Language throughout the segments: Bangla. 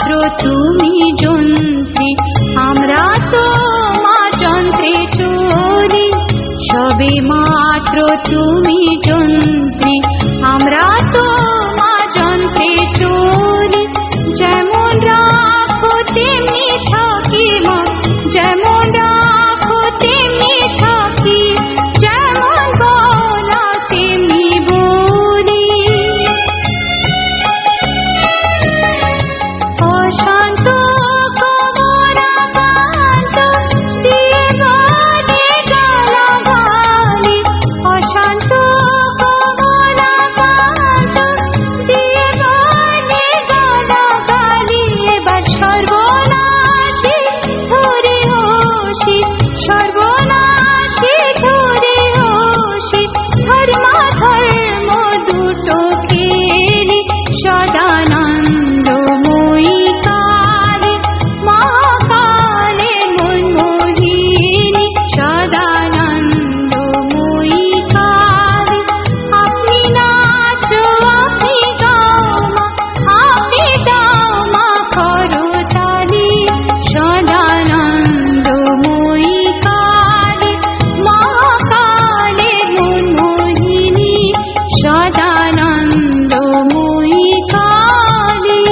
মাত্র তুমি যন্ত্রী, আমরা তো মা যন্ত্রে চলি। সবে মাত্র তুমি যন্ত্রী, আমরা তো মা যন্ত্রে চলি। যেমন রাখো তেমনি থাকি মা, যেমন রাখো তেমনি থাকি, যেমন বলা তেমনি বলি। অশান্ত কমলাকান্ত দিয়ে বলে গালাগালি, অশান্ত কমলাকান্ত দিয়ে বলে গালাগালি। এবার সর্বনাশী ধরে হোসি, সর্বনাশী ধরে হোসি, ধর্মাধর্ম দুটো খেলি। সদানন্দময়ী কালী মহাকালে মনমোহিনী, সদানন্দময়ী কালী আপনি নাচো আপনি গাও মা, আপনি দাও মা করতালি। সদানন্দময়ী কালী মহাকালে মনমোহিনী, সদানন্দময়ী কালী।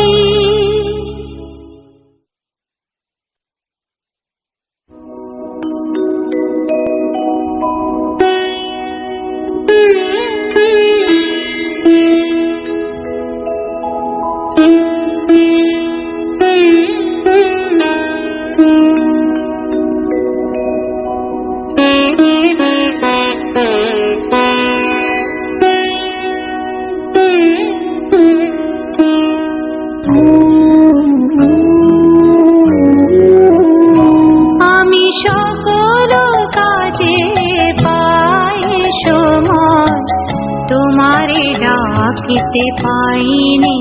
আমি সকল কাজে পাই সময়, তোমারে ডাকিতে পাইনি।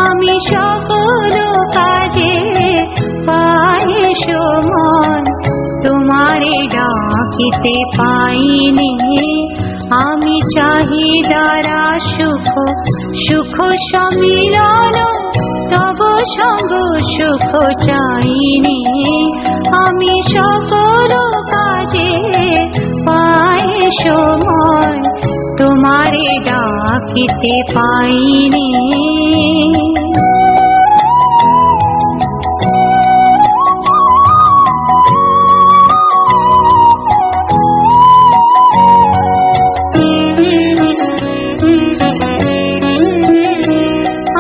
আমি সকল কাজে পাই সময়, তোমারে ডাকিতে পাইনি। আমি চাহিদারা সুখ সুখ সমিলন, তব সঙ্গ সুখ চাইনি। আমি সকল কাজে পাই সময়, তোমারে ডাকিতে পাইনি।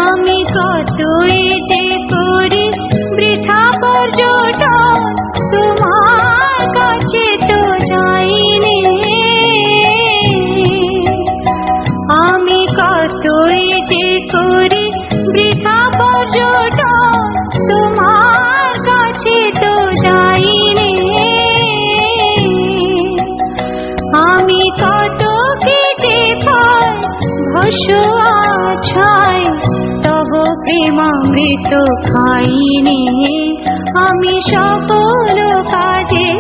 আমি কতই যে করি বৃথা পর্যটন, তোমার কাছে তো যাইনি। আমি কতই যে করি বৃথা পর্যটন, তোমার কাছে তো যাইনি। আমি কত কেটে পাই ভস্য আছায়, তব প্রেমামৃত খাইনি। আমি সকল কাজে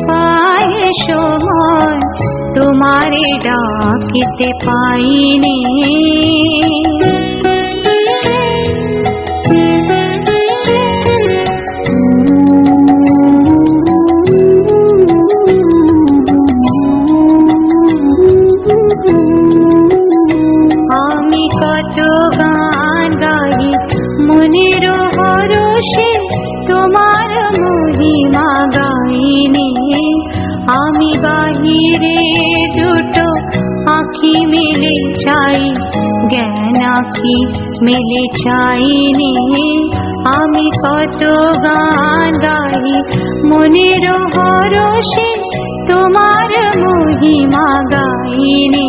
পাই সময়, তোমারে ডাকিতে পাইনি। আমি কত গান গাই মনের হরষে, তোমার মহিমা গাইনি। আমি বাহিরে দুটো আঁখি মেলে চাই, জ্ঞান আঁখি মেলে চাইনি। আমি কত গান গাই মনের হরষে, তোমার মহিমা গাইনি।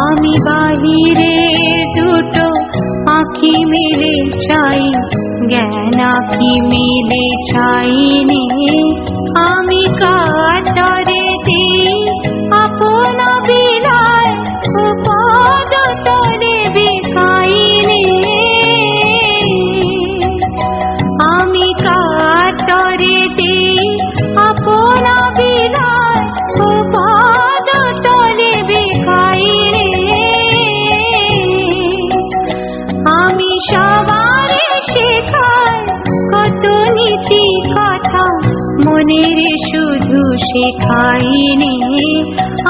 আমি বাহিরে দুটো আঁখি মেলে চাই, জ্ঞান আঁখি মেলে চাইনি। আমি কাতরে দিই আপন বিলায়, পদ তরে বিকাইনি। আমি কাতরে দিই আপন বিলায়, পদ তরে বিকাইনি। আমি সবার মনের শুধু শেখাইনি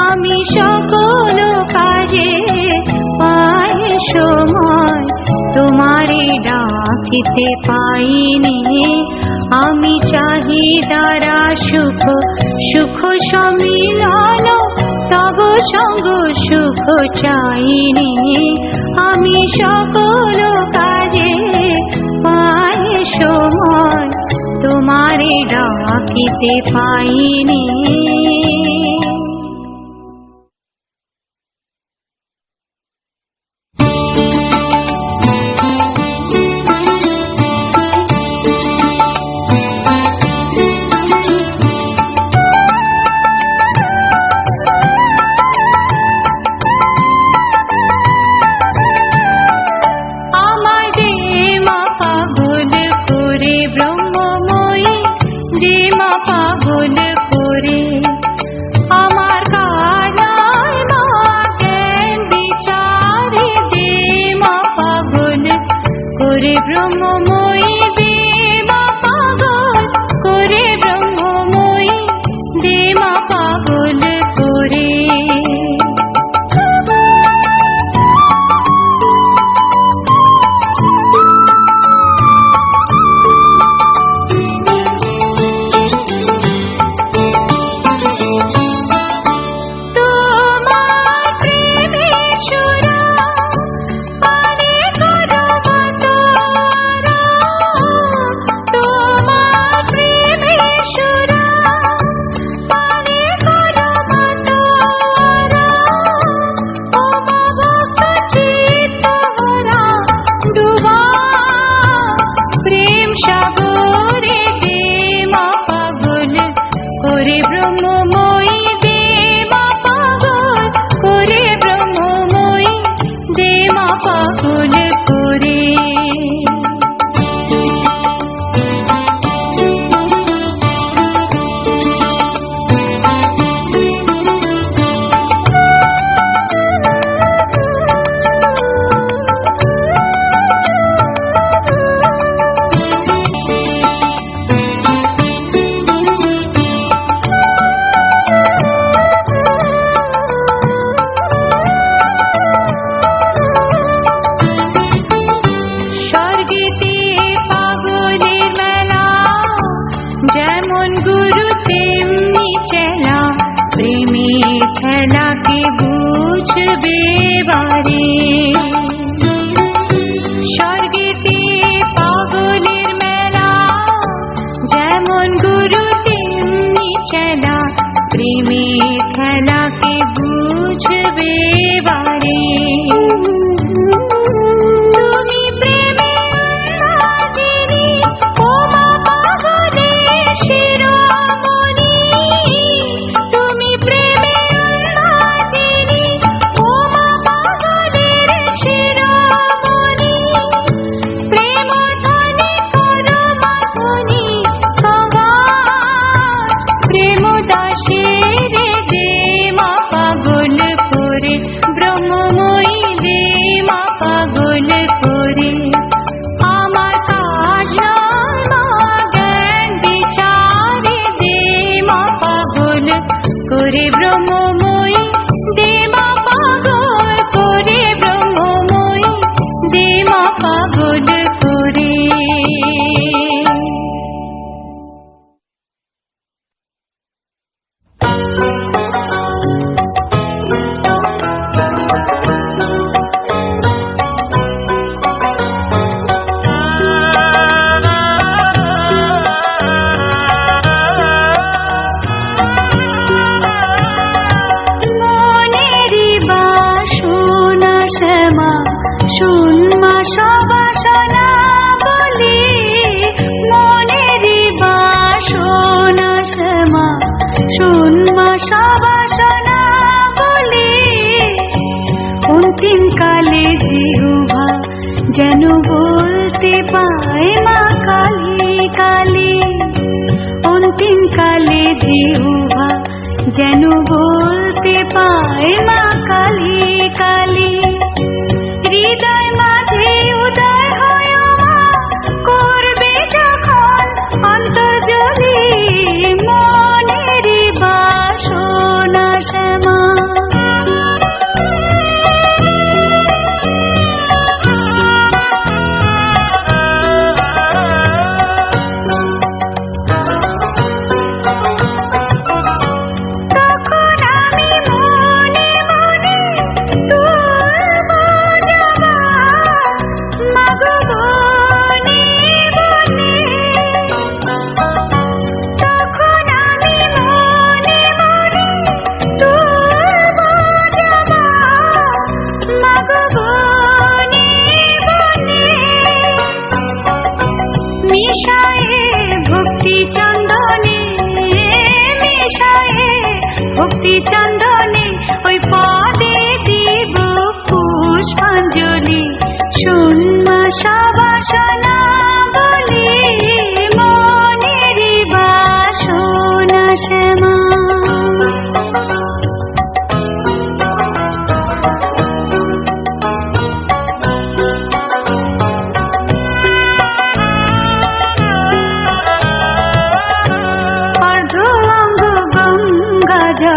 আমি সকল কাজে পাই সময় তোমারে ডাকিতে পাইনি আমি চাহিদারা সুখ সুখ সমিলন তব সঙ্গ সুখ চাইনি আমি সকল কাজে পাই সময় তোমারে ডাকিতে পাইনি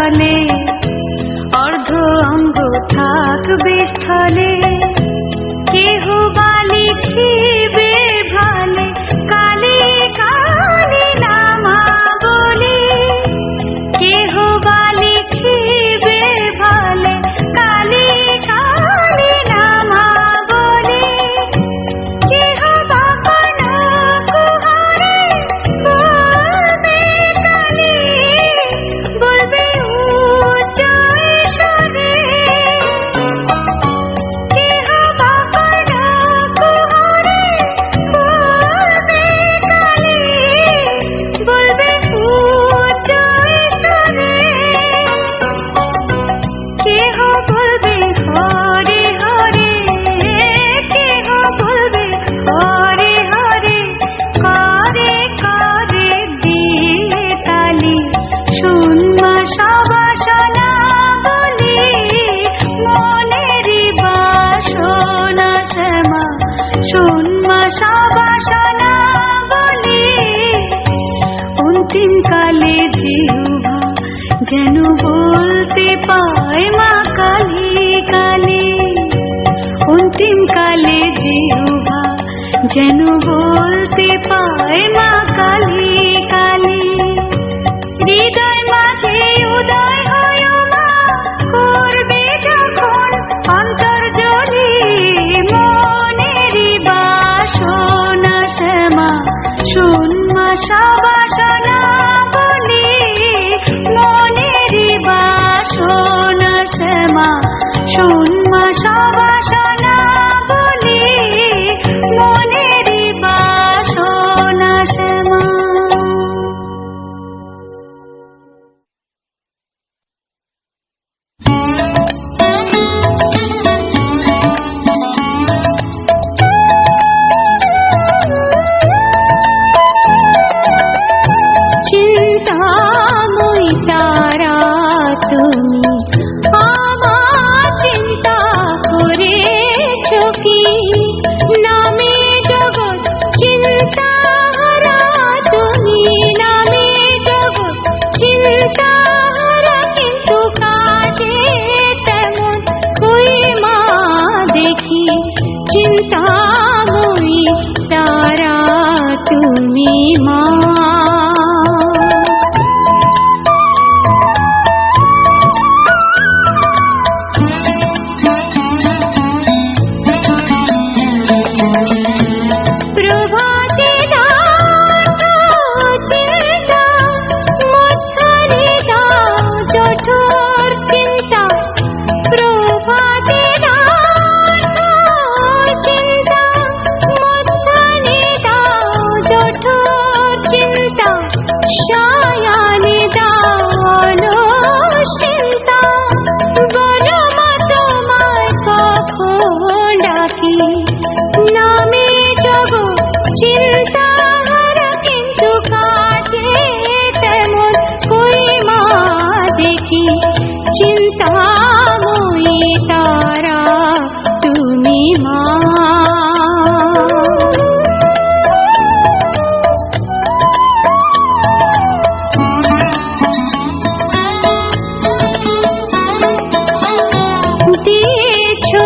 জলে, অর্ধ অঙ্গ থাকবে স্থলে। কেহ বা লিখিবে ভালে, কালে কালে নামা বলে। কেহ বা লিখিবে ভালে, কালে কালে নামা বলে। কেহ বা কোনো কুহারে বলবে কালে, বলবে উচ্চ স্বরে। কেহ বা কোনো কুহারে বলবে কালে, বলবে উচ্চ স্বরে। কেহ বলবে হরে হরে, কেহ বলবে হরে হরে। করে করে দিয়ে তালি, শুনবা সবাসনা বলি। মনেরই বাসনা শ্যামা, শুনবা সবাসনা বলি। অন্তিম কালে জিহ্বা যেন বলতে পায় মা কালী কালী। অন্তিম কালে জিহ্বা যেন বলতে পায় মা কালী কালী। হৃদয় মাঝে উদয় হয় মা, করবে যখন অন্তর্জলি। মনেরই বাসনা শ্যামা, শুনবা সবাসনা বলি। মনেরই বাসনা শ্যামা, শুনবা সবাসনা বলি। মনেরই বাসনা শ্যামা। চিন্তাময়ী তারা তুমি, আমার চিন্তা করেছো কি? নামে জগৎ চিন্তাহারা তুমি, নামে জগৎ চিন্তাহারা। কিন্তু কাজে তেমন কই মা দেখি। চিন্তাময়ী তারা তুমি মা। প্রভাতে দাও চিন্তা, মধ্যরে দাও জঠোর চিন্তা। প্রভাতে দাও চিন্তা, মধ্যরে দাও জঠোর চিন্তা। শয়নে দাও অলসিন্তা, বলো মা তোমায় কখন ডাকি। নামে জগৎ চিন্তাহারা, কিন্তু কাজে তেমন কই মা দেখি। চিন্তাময়ী তারা তুমি মা। দিয়েছো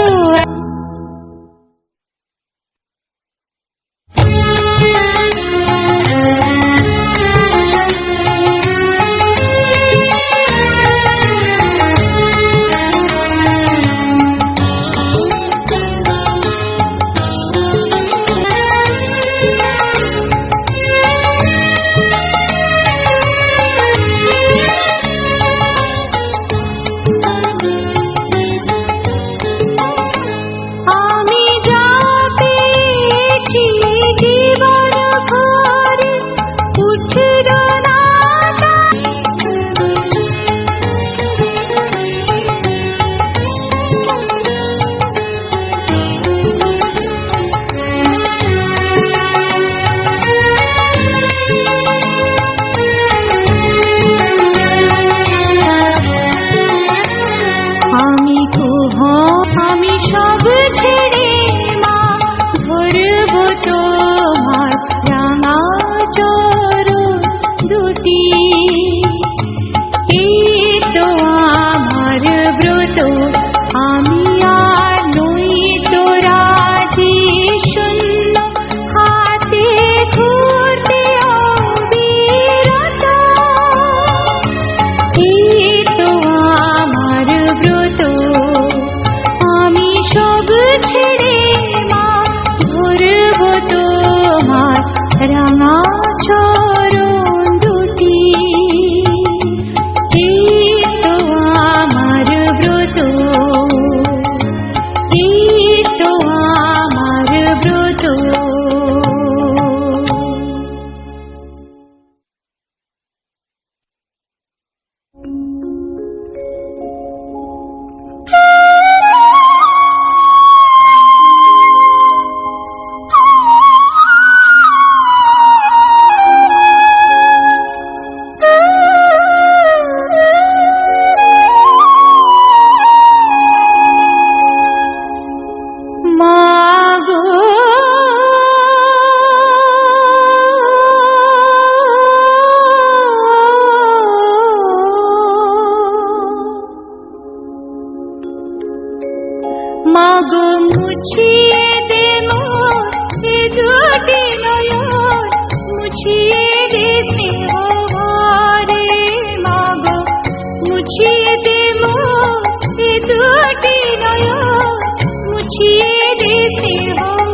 মুছিয়ে দিতে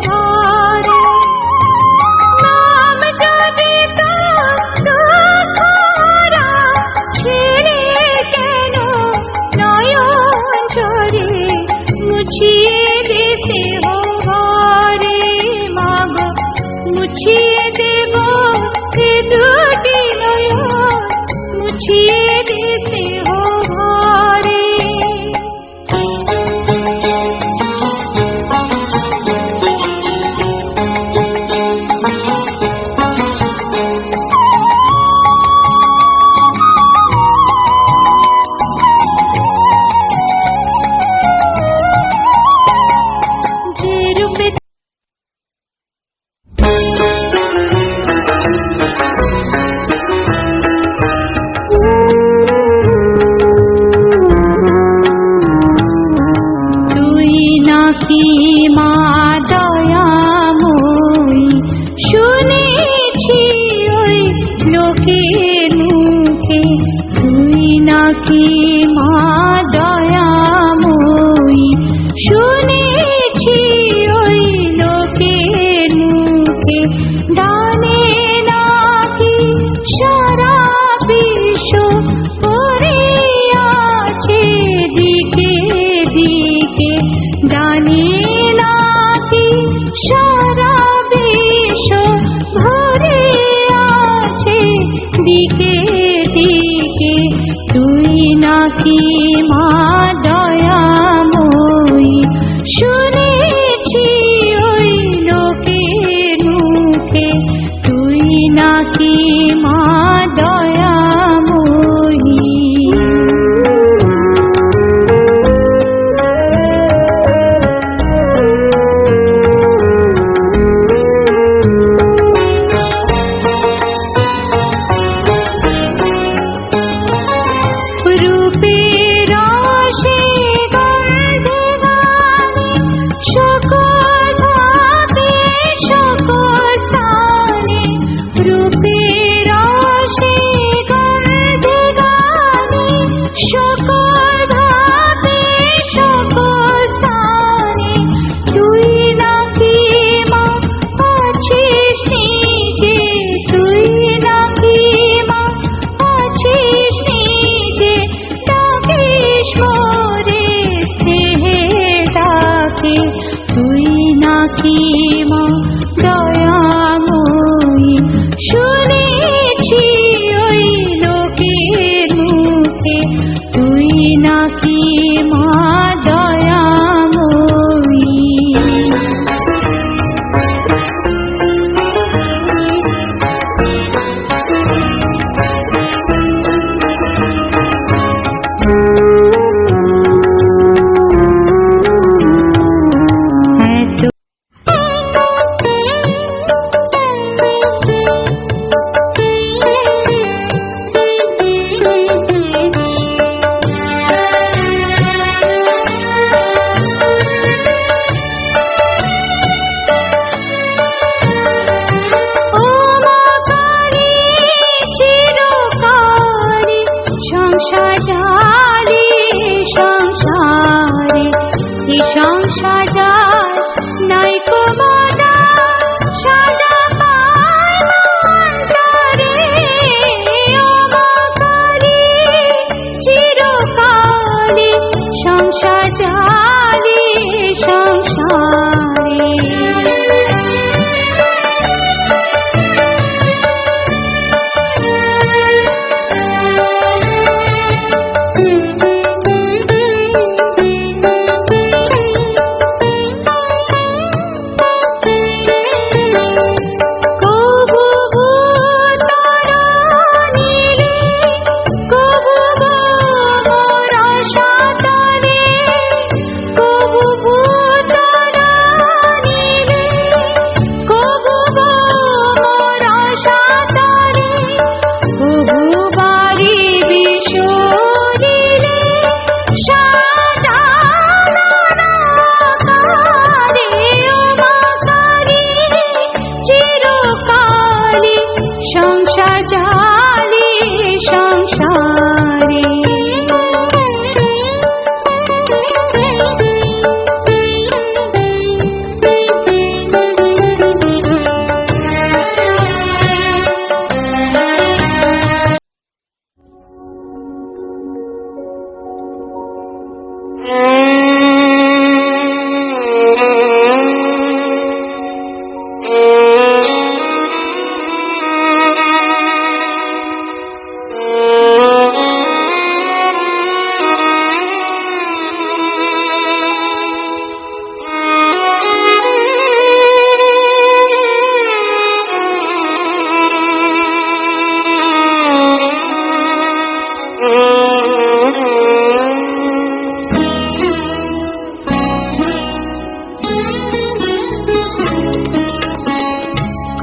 ভারে নাম যদি তো দুঃখরা ছেড়ে কেন নয়ন ঝরে মুছিয়ে দিতে ভারে মাগো মুছিয়ে দেব এ দুটি নয়ন মুছিয়ে দিতে ভারে যে রূপে তুই নাকি মা দয়াময়ী শুনেছি ওই লোকের মুখে তুই নাকি মা দয়াময়ী শুনেছি ওই লোকের মুখে দানে নাকি সারা বিশ্ব পড়িয়াছে দিকে দিকে দানে নাকি সারা বিশ্ব ভরে আছে দিকে দিকে তুই নাকি মা দয়াময়ী শুনেছি ওই লোকের মুখে তুই নাকি মা দয়াময়ী রূপের রসে গন্ধে গানে সকল ভাবে সকল স্থানে রূপের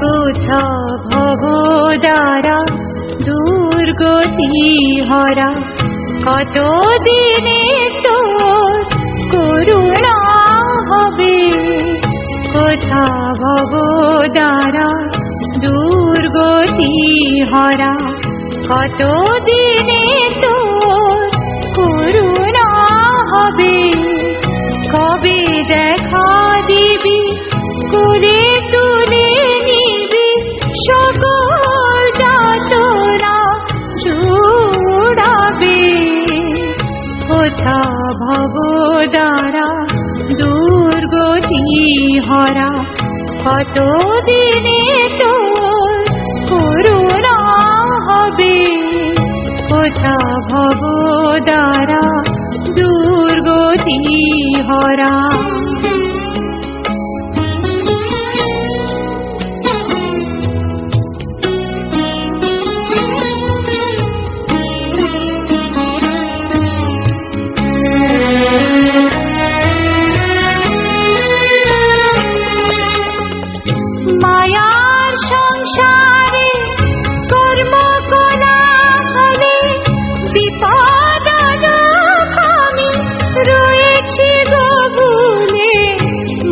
কোথা ভব দ্বারা দুর্গতি হরা, কত দিনে তোর করুণা হবে। কোথা ভব দ্বারা দুর্গতি হরা, কত দিনে তোর করুণা হবে। কবে দেখা দিবি, কোলে তুলে নিবি, সকল যাতনা জুড়াবে। কোথা ভব দ্বারা দুর্গতি হরা, কত দিনে তোর করুণা হবে। কোথা ভব দ্বারা দুর্গতি হরা। মায়ার সংসারে কর্ম কোলাহলে বিপদ আমি রয়েছি গভুলে।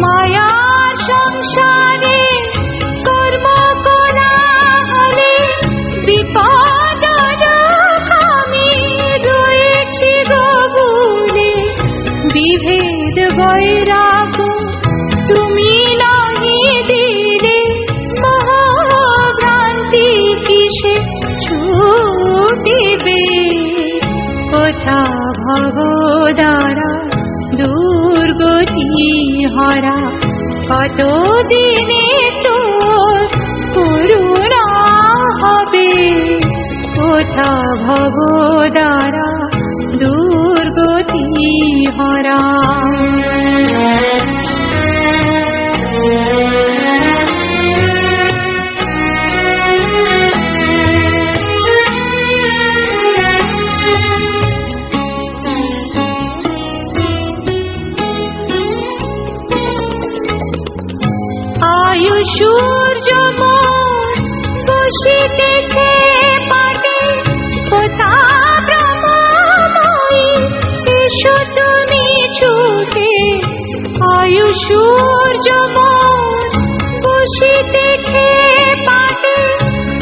মায়ার সংসারে কর্ম কোলাহলে বিপদ আমি রয়েছি গভুলে। বিভেদ বৈরাগ্য তুমি নাহি দিলে, মহাভ্রান্তি কিসে ছুটিবে। কোথা ভব দ্বারা দুর্গতি হরা, কত দিনে তোর করুণা হবে। কোথা ভব দ্বারা দুর্গতি হরা। আয়ু সূর্য মোর বসিতেছে পাটে, কোথা ব্রহ্মময়ী এসো তুমি ছুটে। আয়ু সূর্য মোর বসিতেছে পাটে,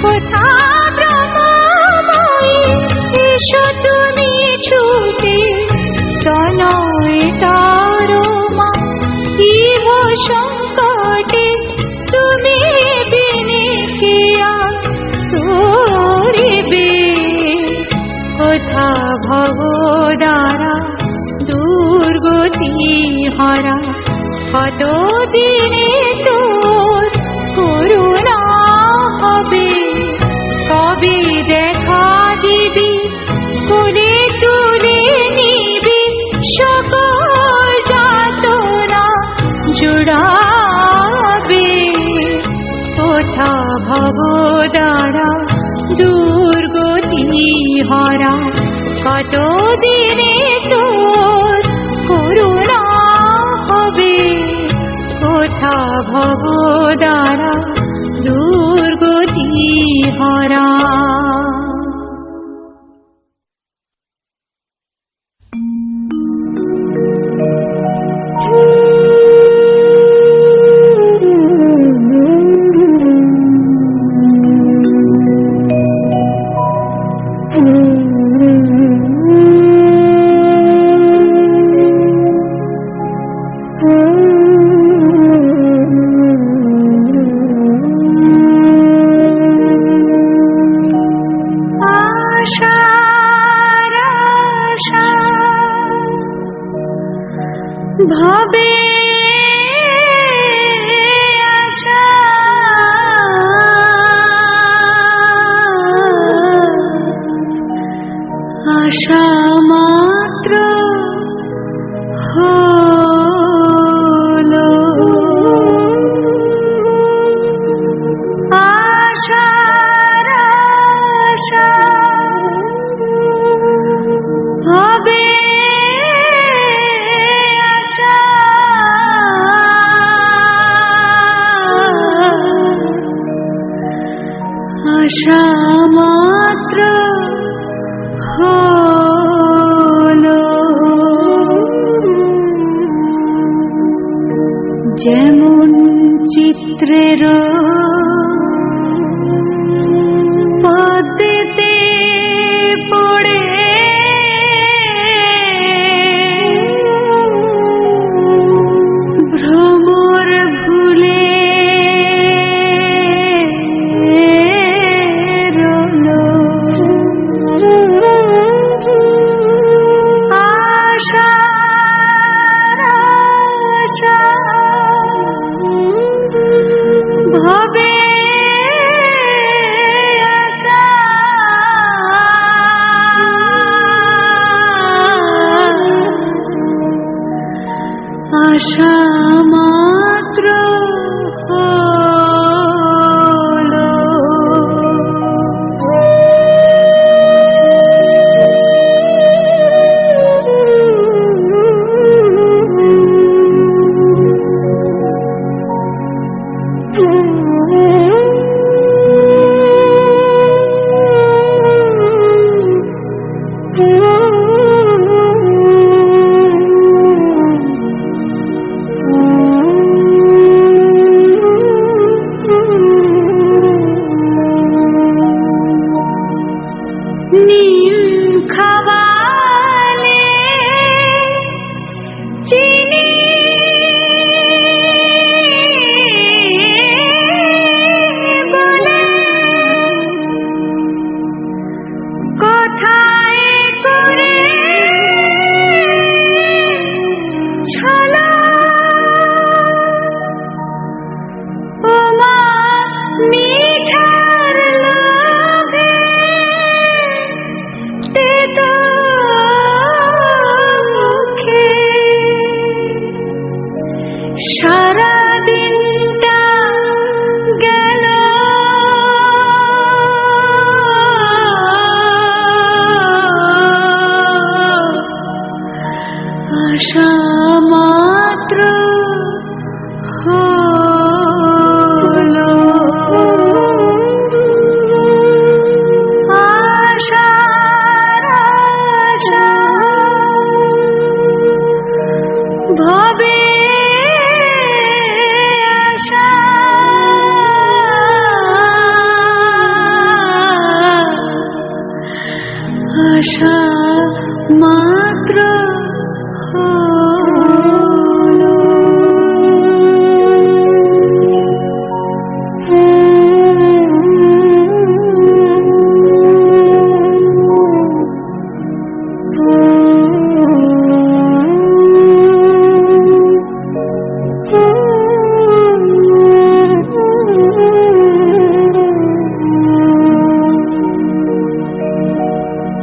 কোথা ব্রহ্মময়ী এসো তুমি ছুটে। তনয় তারমা ইহ সংকটে, তুমি বিনে কে আর তোরিবে। কোথা ভব দ্বারা দুর্গতি হরা, কত দিনে তোর করুণা হবে। কবে দেখা দিবি, কোলে তুলে নিবি, সকল যাতনা জুড়াবে। কোথা ভব দ্বারা দুর্গতি হরা, কত দিনে তোর করুণা হবে। কোথা ভব দ্বারা দুর্গতি হরা। আশা মাত্র হলো যেমন চিত্রের পদ্মেতে পড়ে ভ্রমর ভুলে রলো আশার আশা ভবে আশা মাত্র হলো নীল খাওয়ালে চিনি বলে কথায় করে ছলা ওমা মিঠার লোভে তেতো মুখে সারা দিনটা গেল আশা মাত্র হলো আশার আশা ভবে আশা আশা মাত্র হলো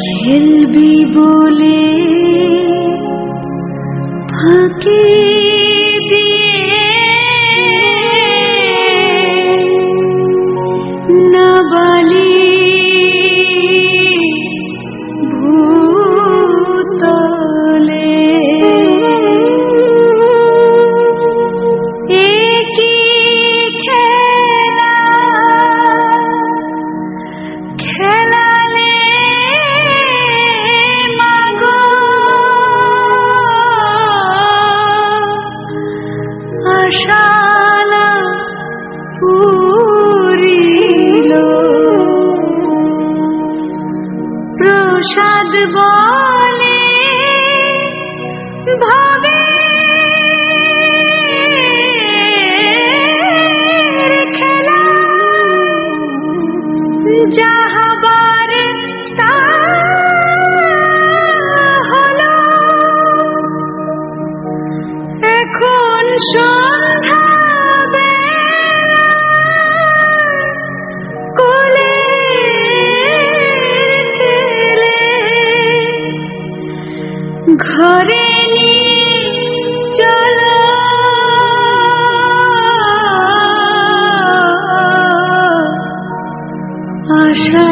খেলবি বলে ফাঁকি দিয়ে নাবালি ভূতলে একই খেলা খেলালে মাগো আশালা পুরিল প্রসাদ বলে ভাবে খেলা যাহাবার তা হলো এখন সন্ধ্যা বেলা কোলের ছেলে ঘরে নিয়ে চলো আশা